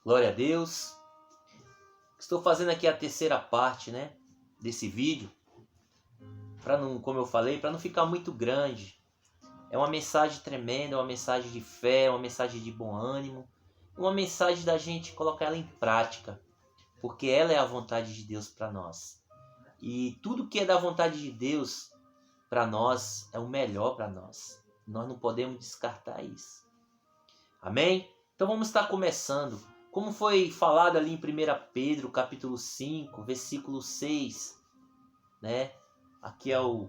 Glória a Deus. Estou fazendo aqui a terceira parte, desse vídeo, para não, como eu falei, para não ficar muito grande. É uma mensagem tremenda, uma mensagem de fé, uma mensagem de bom ânimo, uma mensagem da gente colocar ela em prática, porque ela é a vontade de Deus para nós. E tudo que é da vontade de Deus para nós é o melhor para nós. Nós não podemos descartar isso. Amém? Então vamos estar começando. Como foi falado ali em 1 Pedro, capítulo 5, versículo 6, aqui ao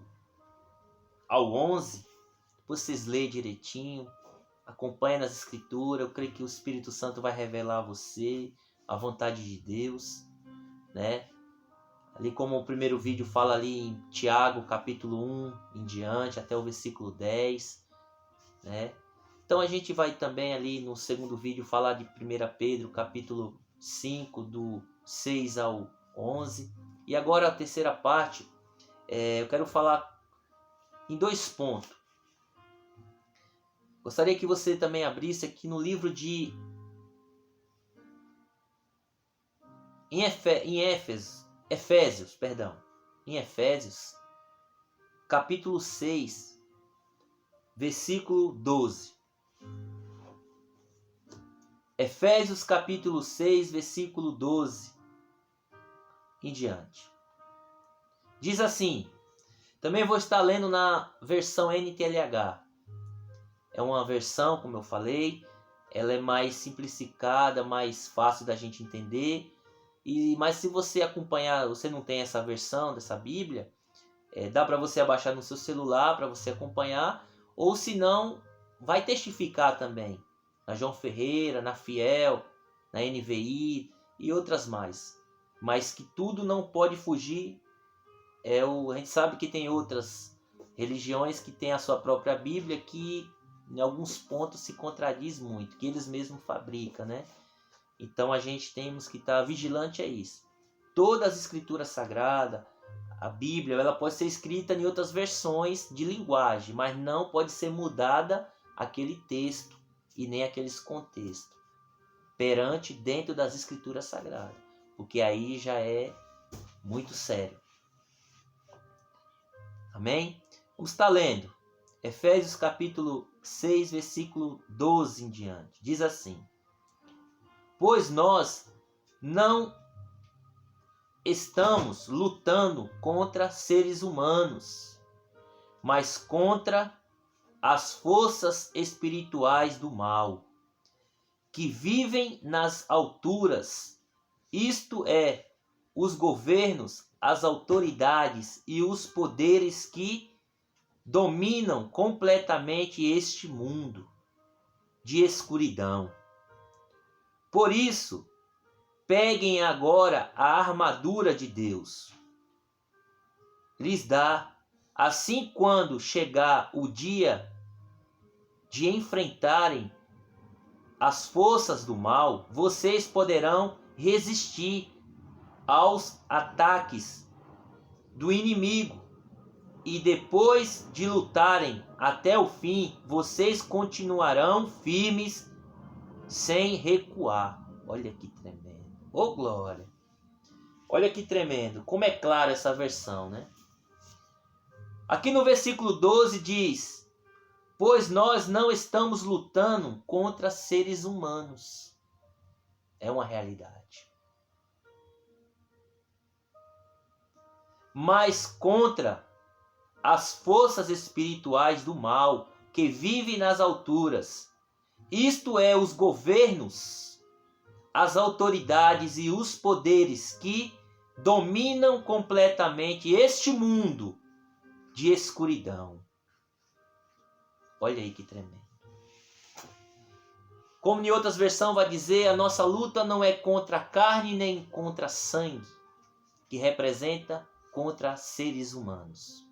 11, vocês leem direitinho, acompanhem nas escrituras, eu creio que o Espírito Santo vai revelar a você a vontade de Deus, Ali como o primeiro vídeo fala ali em Tiago, capítulo 1, em diante, até o versículo 10, Então a gente vai também ali no segundo vídeo falar de 1 Pedro, capítulo 5, do 6 ao 11. E agora a terceira parte, eu quero falar em 2 pontos. Gostaria que você também abrisse aqui no livro de... Em Efésios, capítulo 6, versículo 12. Efésios capítulo 6, versículo 12 em diante. Diz assim, também vou estar lendo na versão NTLH. É uma versão, como eu falei, ela é mais simplificada, mais fácil da gente entender. Mas se você acompanhar, você não tem essa versão dessa Bíblia, dá para você abaixar no seu celular para você acompanhar, ou se não, vai testificar também. Na João Ferreira, na Fiel, na NVI e outras mais. Mas que tudo não pode fugir. A gente sabe que tem outras religiões que têm a sua própria Bíblia que em alguns pontos se contradiz muito, que eles mesmos fabricam, Então a gente temos que estar vigilante a isso. Todas as escrituras sagradas, a Bíblia, ela pode ser escrita em outras versões de linguagem, mas não pode ser mudada aquele texto e nem aqueles contextos dentro das escrituras sagradas, porque aí já é muito sério. Amém? Vamos estar lendo Efésios capítulo 6, versículo 12 em diante. Diz assim: pois nós não estamos lutando contra seres humanos, mas contra as forças espirituais do mal, que vivem nas alturas, isto é, os governos, as autoridades e os poderes que dominam completamente este mundo de escuridão. Por isso, peguem agora a armadura de Deus. Lhes dá, assim quando chegar o dia de enfrentarem as forças do mal, vocês poderão resistir aos ataques do inimigo. E depois de lutarem até o fim, vocês continuarão firmes sem recuar. Olha que tremendo. Ô glória! Olha que tremendo. Como é clara essa versão, Aqui no versículo 12 diz: pois nós não estamos lutando contra seres humanos. É uma realidade. Mas contra as forças espirituais do mal que vivem nas alturas. Isto é, os governos, as autoridades e os poderes que dominam completamente este mundo de escuridão. Olha aí que tremendo. Como em outras versões vai dizer, a nossa luta não é contra a carne nem contra sangue, que representa contra seres humanos.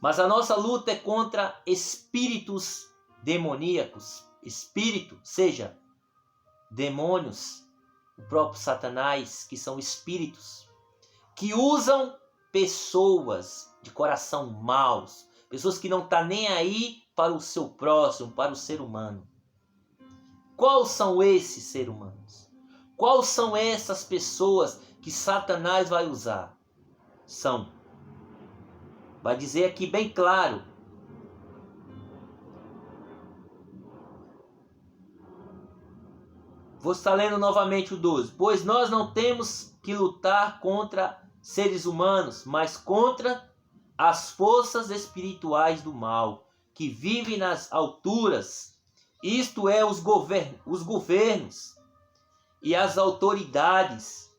Mas a nossa luta é contra espíritos demoníacos. Espírito, seja, demônios, o próprio Satanás, que são espíritos, que usam pessoas de coração maus, pessoas que não estão nem aí para o seu próximo, para o ser humano. Quais são esses seres humanos? Quais são essas pessoas que Satanás vai usar? Vai dizer aqui bem claro. Vou estar lendo novamente o 12. Pois nós não temos que lutar contra seres humanos, mas contra as forças espirituais do mal, que vivem nas alturas, isto é, os governos e as autoridades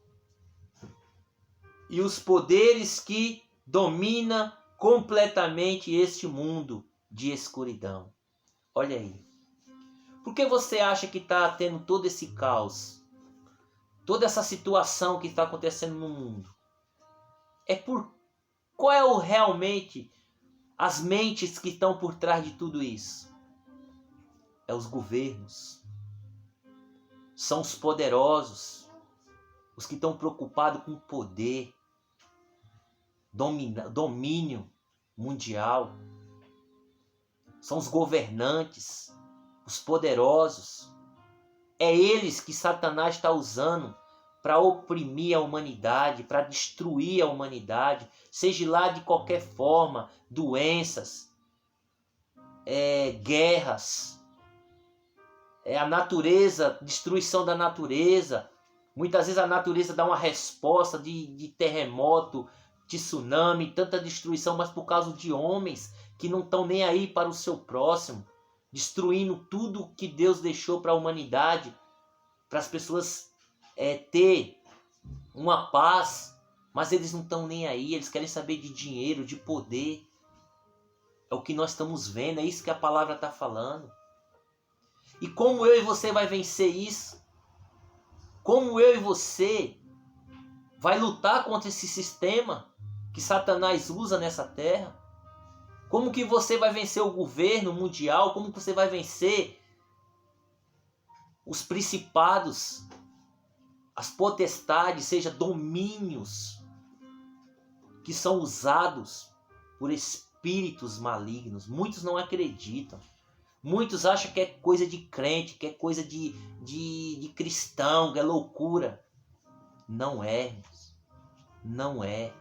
e os poderes que dominam completamente este mundo de escuridão. Olha aí. Por que você acha que está tendo todo esse caos? Toda essa situação que está acontecendo no mundo? Qual é realmente as mentes que estão por trás de tudo isso? É os governos. São os poderosos. Os que estão preocupados com o poder. Domínio mundial. São os governantes. Os poderosos. É eles que Satanás está usando para oprimir a humanidade, para destruir a humanidade, seja lá de qualquer forma, doenças, guerras, a natureza, destruição da natureza. Muitas vezes a natureza dá uma resposta de terremoto, de tsunami, tanta destruição, mas por causa de homens que não estão nem aí para o seu próximo, destruindo tudo que Deus deixou para a humanidade, para as pessoas ter uma paz, mas eles não estão nem aí, eles querem saber de dinheiro, de poder. É o que nós estamos vendo, é isso que a palavra está falando. E como eu e você vai vencer isso? Como eu e você vai lutar contra esse sistema que Satanás usa nessa terra? Como que você vai vencer o governo mundial? Como que você vai vencer os principados, as potestades, seja domínios que são usados por espíritos malignos? Muitos não acreditam. Muitos acham que é coisa de crente, que é coisa de cristão, que é loucura. Não é, irmãos. Não é.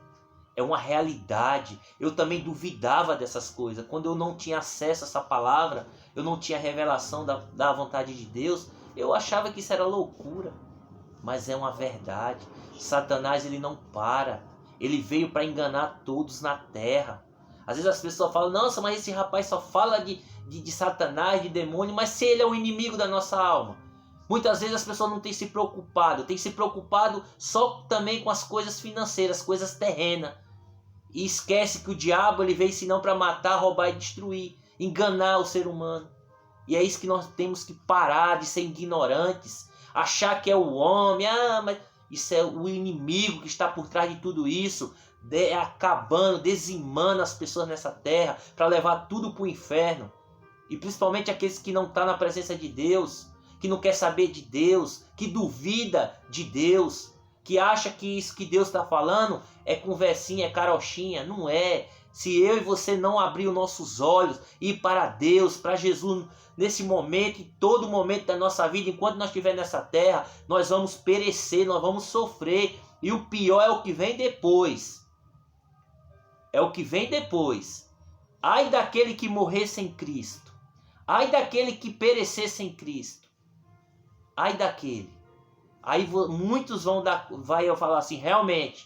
É uma realidade. Eu também duvidava dessas coisas. Quando eu não tinha acesso a essa palavra, eu não tinha revelação da vontade de Deus, eu achava que isso era loucura. Mas é uma verdade. Satanás, ele não para. Ele veio para enganar todos na terra. Às vezes as pessoas falam, nossa, mas esse rapaz só fala de Satanás, de demônio, mas se ele é o inimigo da nossa alma. Muitas vezes as pessoas não têm se preocupado. Têm se preocupado só também com as coisas financeiras, coisas terrenas. E esquece que o diabo ele veio senão para matar, roubar e destruir. Enganar o ser humano. E é isso que nós temos que parar de ser ignorantes. Achar que é o homem. Mas isso é o inimigo que está por trás de tudo isso. Acabando, dizimando as pessoas nessa terra. Para levar tudo para o inferno. E principalmente aqueles que não estão na presença de Deus. Que não quer saber de Deus. Que duvida de Deus. Que acha que isso que Deus está falando é conversinha, é carochinha. Não é. Se eu e você não abrir os nossos olhos e ir para Deus, para Jesus, nesse momento, em todo momento da nossa vida, enquanto nós estivermos nessa terra, nós vamos perecer, nós vamos sofrer. E o pior é o que vem depois. É o que vem depois. Ai daquele que morrer sem Cristo. Ai daquele que perecer sem Cristo. Ai daquele. Aí muitos vai falar assim, realmente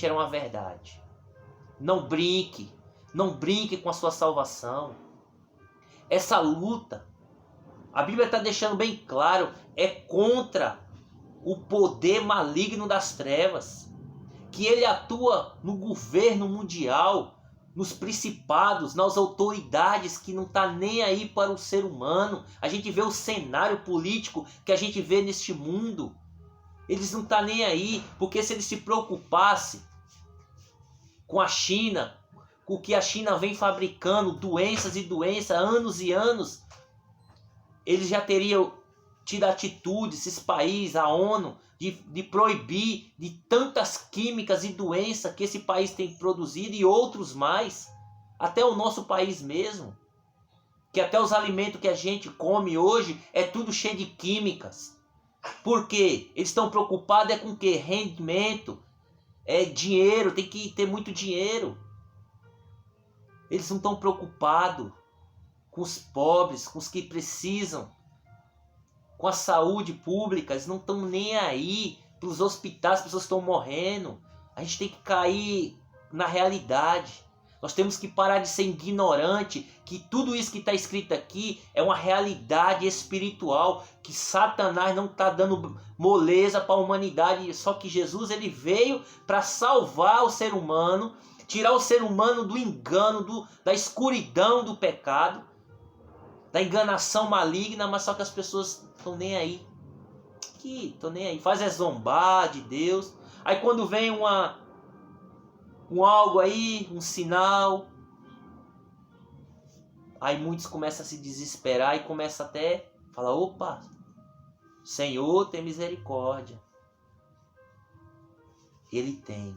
era uma verdade. Não brinque com a sua salvação. Essa luta, a Bíblia está deixando bem claro, é contra o poder maligno das trevas, que ele atua no governo mundial, nos principados, nas autoridades que não está nem aí para o ser humano. A gente vê o cenário político que a gente vê neste mundo. Eles não estão nem aí, porque se eles se preocupassem com a China, com o que a China vem fabricando, doenças e doenças, anos e anos, eles já teriam tido atitude, esses países, a ONU, de proibir de tantas químicas e doenças que esse país tem produzido e outros mais, até o nosso país mesmo. que até os alimentos que a gente come hoje é tudo cheio de químicas. Por quê? Eles estão preocupados com o quê? Rendimento, dinheiro, tem que ter muito dinheiro. Eles não estão preocupados com os pobres, com os que precisam, com a saúde pública. Eles não estão nem aí para os hospitais, as pessoas estão morrendo. A gente tem que cair na realidade. Nós temos que parar de ser ignorante, que tudo isso que está escrito aqui é uma realidade espiritual, que Satanás não está dando moleza para a humanidade, só que Jesus ele veio para salvar o ser humano, tirar o ser humano do engano, da escuridão do pecado, da enganação maligna, mas só que as pessoas estão nem aí. Estão nem aí, faz zombar de Deus. Aí quando vem algo aí, um sinal, aí muitos começam a se desesperar e começam até a falar, opa, Senhor tem misericórdia. Ele tem.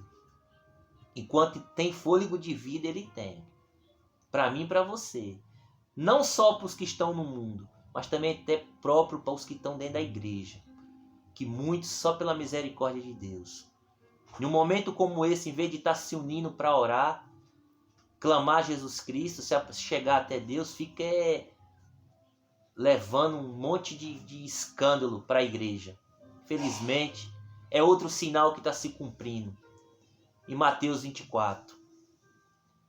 Enquanto tem fôlego de vida, ele tem. Para mim e para você. Não só para os que estão no mundo, mas também até próprio para os que estão dentro da igreja. Que muitos, só pela misericórdia de Deus, em um momento como esse, em vez de estar se unindo para orar, clamar a Jesus Cristo, se chegar até Deus, fica levando um monte de escândalo para a igreja. Felizmente, é outro sinal que está se cumprindo. Em Mateus 24,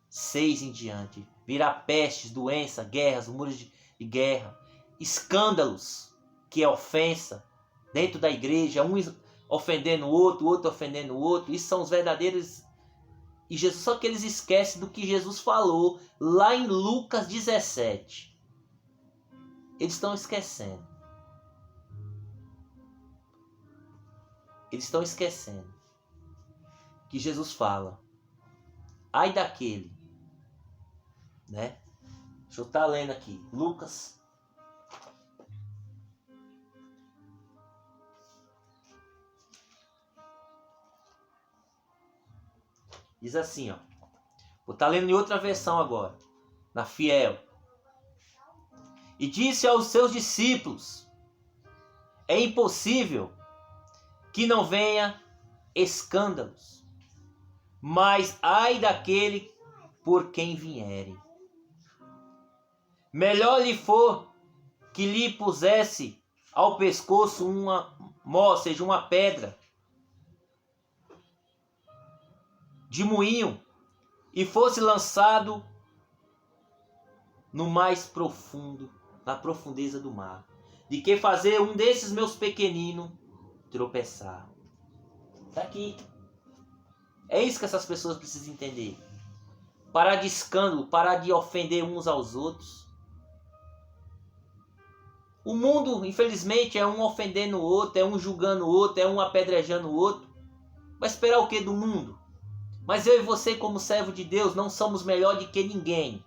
6 em diante, virá pestes, doença, guerras, rumores de guerra, escândalos, que é ofensa, dentro da igreja, um ofendendo o outro ofendendo o outro. Isso são os verdadeiros. E Jesus, só que eles esquecem do que Jesus falou lá em Lucas 17. Eles estão esquecendo. Eles estão esquecendo que Jesus fala: ai daquele, né? Deixa eu estar lendo aqui. Lucas. Diz assim, ó. Vou estar lendo em outra versão agora, na Fiel. E disse aos seus discípulos: é impossível que não venha escândalos, mas ai daquele por quem vierem. Melhor lhe for que lhe pusesse ao pescoço ou seja, uma pedra de moinho e fosse lançado no mais profundo, na profundeza do mar, de que fazer um desses meus pequeninos tropeçar. Está aqui. É isso que essas pessoas precisam entender. Parar de escândalo, parar de ofender uns aos outros. O mundo, infelizmente, é um ofendendo o outro, é um julgando o outro, é um apedrejando o outro. Vai esperar o que do mundo? Mas eu e você, como servo de Deus, não somos melhor do que ninguém.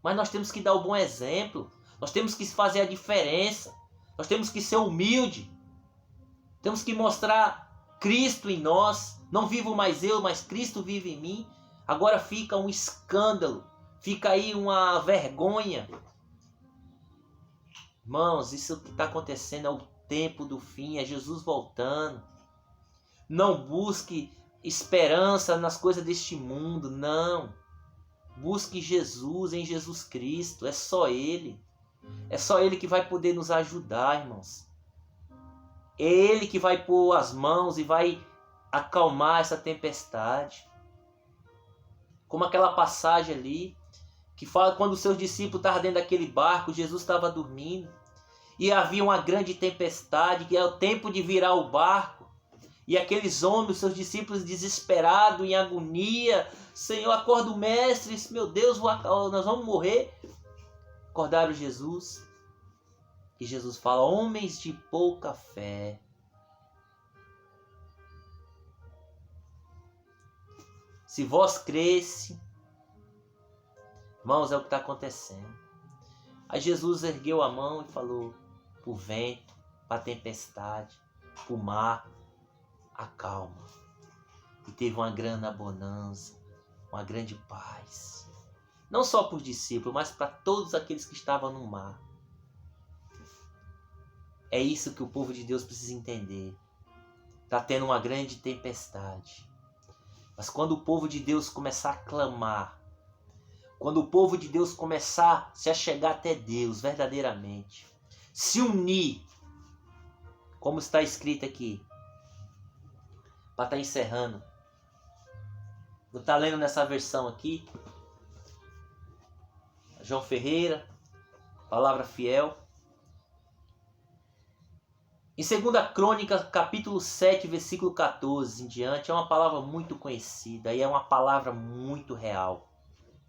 Mas nós temos que dar o bom exemplo. Nós temos que fazer a diferença. Nós temos que ser humilde. Temos que mostrar Cristo em nós. Não vivo mais eu, mas Cristo vive em mim. Agora fica um escândalo. Fica aí uma vergonha. Irmãos, isso que está acontecendo é o tempo do fim. É Jesus voltando. Não busque esperança nas coisas deste mundo, não. Busque Jesus em Jesus Cristo, é só Ele. É só Ele que vai poder nos ajudar, irmãos. É Ele que vai pôr as mãos e vai acalmar essa tempestade. Como aquela passagem ali, que fala quando os seus discípulos estavam dentro daquele barco, Jesus estava dormindo, e havia uma grande tempestade, que é o tempo de virar o barco. E aqueles homens, seus discípulos desesperados, em agonia: Senhor, acorda o mestre, meu Deus, nós vamos morrer. Acordaram Jesus. E Jesus fala: homens de pouca fé. Se vós cresce, irmãos, é o que está acontecendo. Aí Jesus ergueu a mão e falou para o vento, para a tempestade, para o mar: acalma. E teve uma grande bonança, uma grande paz. Não só para os discípulos, mas para todos aqueles que estavam no mar. É isso que o povo de Deus precisa entender. Está tendo uma grande tempestade. Mas quando o povo de Deus começar a clamar, quando o povo de Deus começar a se achegar até Deus verdadeiramente, se unir, como está escrito aqui, para estar encerrando. Vou estar lendo nessa versão aqui, João Ferreira, Palavra Fiel. Em 2 Crônicas, capítulo 7, versículo 14 em diante, é uma palavra muito conhecida e é uma palavra muito real.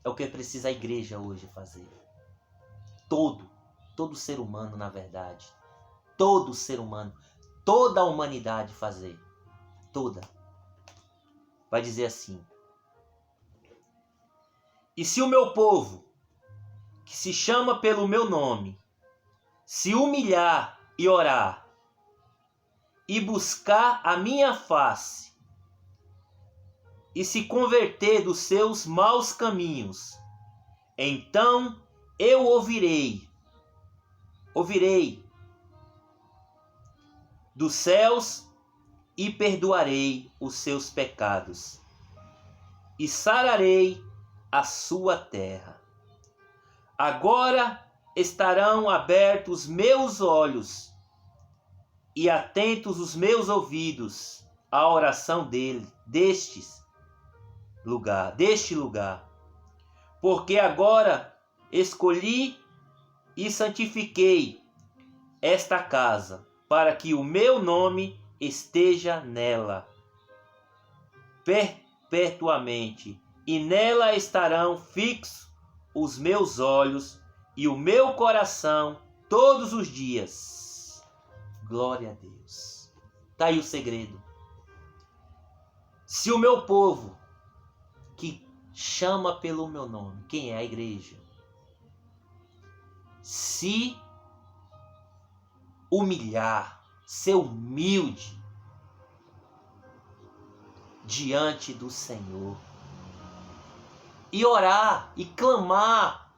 É o que precisa a igreja hoje fazer. Todo ser humano, na verdade. Todo ser humano, toda a humanidade fazer. Toda. Vai dizer assim: e se o meu povo, que se chama pelo meu nome, se humilhar e orar, e buscar a minha face, e se converter dos seus maus caminhos, então eu ouvirei dos céus e perdoarei os seus pecados, e sararei a sua terra. Agora estarão abertos meus olhos e atentos os meus ouvidos à oração deste lugar. Porque agora escolhi e santifiquei esta casa, para que o meu nome esteja nela perpetuamente, e nela estarão fixos os meus olhos e o meu coração todos os dias. Glória a Deus. Está aí o segredo. Se o meu povo, que chama pelo meu nome, quem é a igreja, se humilhar, ser humilde diante do Senhor, e orar, e clamar,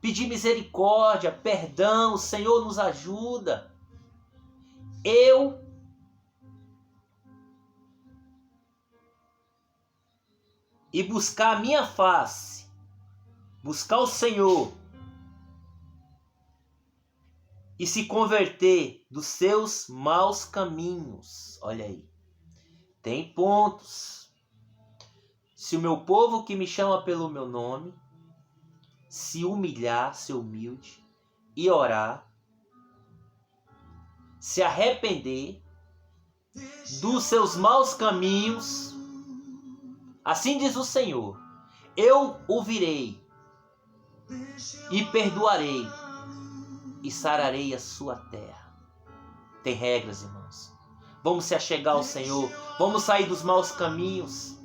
pedir misericórdia, perdão, o Senhor nos ajuda. E buscar a minha face, buscar o Senhor, e se converter dos seus maus caminhos. Olha aí, tem pontos. Se o meu povo que me chama pelo meu nome se humilhar, ser humilde, e orar, se arrepender dos seus maus caminhos, assim diz o Senhor, eu ouvirei e perdoarei e sararei a sua terra. Tem regras, irmãos. Vamos se achegar ao Senhor, vamos sair dos maus caminhos,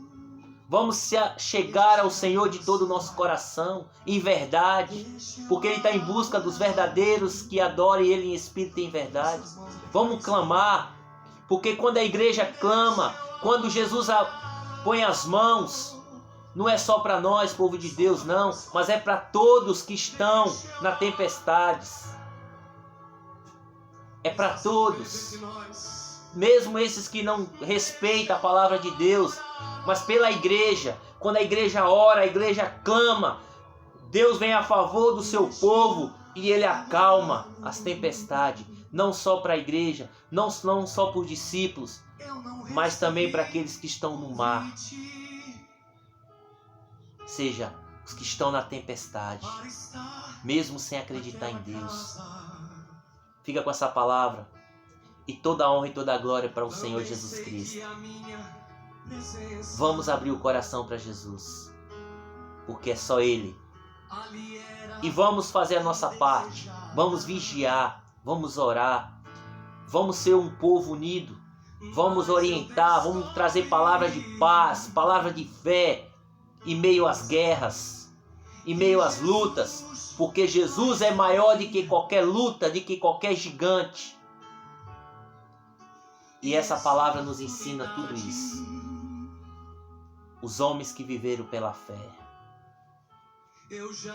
vamos se achegar ao Senhor de todo o nosso coração, em verdade, porque Ele está em busca dos verdadeiros que adorem Ele em espírito e em verdade. Vamos clamar, porque quando a igreja clama, quando Jesus põe as mãos, não é só para nós, povo de Deus, não, mas é para todos que estão na tempestades. É para todos, mesmo esses que não respeitam a palavra de Deus, mas pela igreja. Quando a igreja ora, a igreja clama, Deus vem a favor do seu povo e Ele acalma as tempestades, não só para a igreja, não só para os discípulos, mas também para aqueles que estão no mar, seja os que estão na tempestade, mesmo sem acreditar em Deus. Fica com essa palavra e toda a honra e toda a glória para o Senhor Jesus Cristo. Vamos abrir o coração para Jesus, porque é só Ele. E vamos fazer a nossa parte, vamos vigiar, vamos orar, vamos ser um povo unido, vamos orientar, vamos trazer palavras de paz, palavra de fé, em meio às guerras, em meio às lutas, porque Jesus é maior do que qualquer luta, do que qualquer gigante. E essa palavra nos ensina tudo isso. Os homens que viveram pela fé.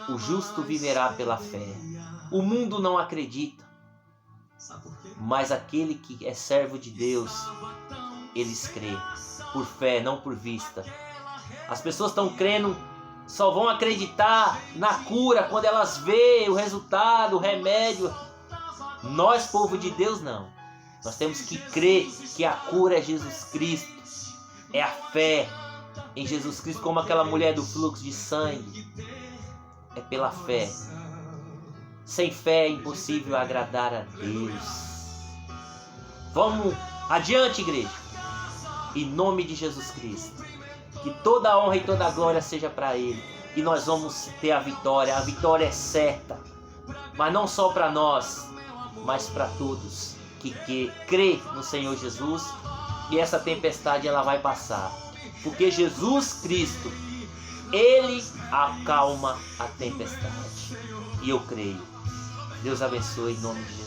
O justo viverá pela fé. O mundo não acredita, mas aquele que é servo de Deus, eles crê por fé, não por vista. As pessoas estão crendo, só vão acreditar na cura quando elas veem o resultado, o remédio. Nós, povo de Deus, não. Nós temos que crer que a cura é Jesus Cristo. É a fé em Jesus Cristo, como aquela mulher do fluxo de sangue. É pela fé. Sem fé é impossível agradar a Deus. Vamos adiante, igreja. Em nome de Jesus Cristo. Que toda a honra e toda a glória seja para Ele. E nós vamos ter a vitória. A vitória é certa. Mas não só para nós, mas para todos que crê no Senhor Jesus. E essa tempestade ela vai passar. Porque Jesus Cristo, Ele acalma a tempestade. E eu creio. Deus abençoe em nome de Jesus.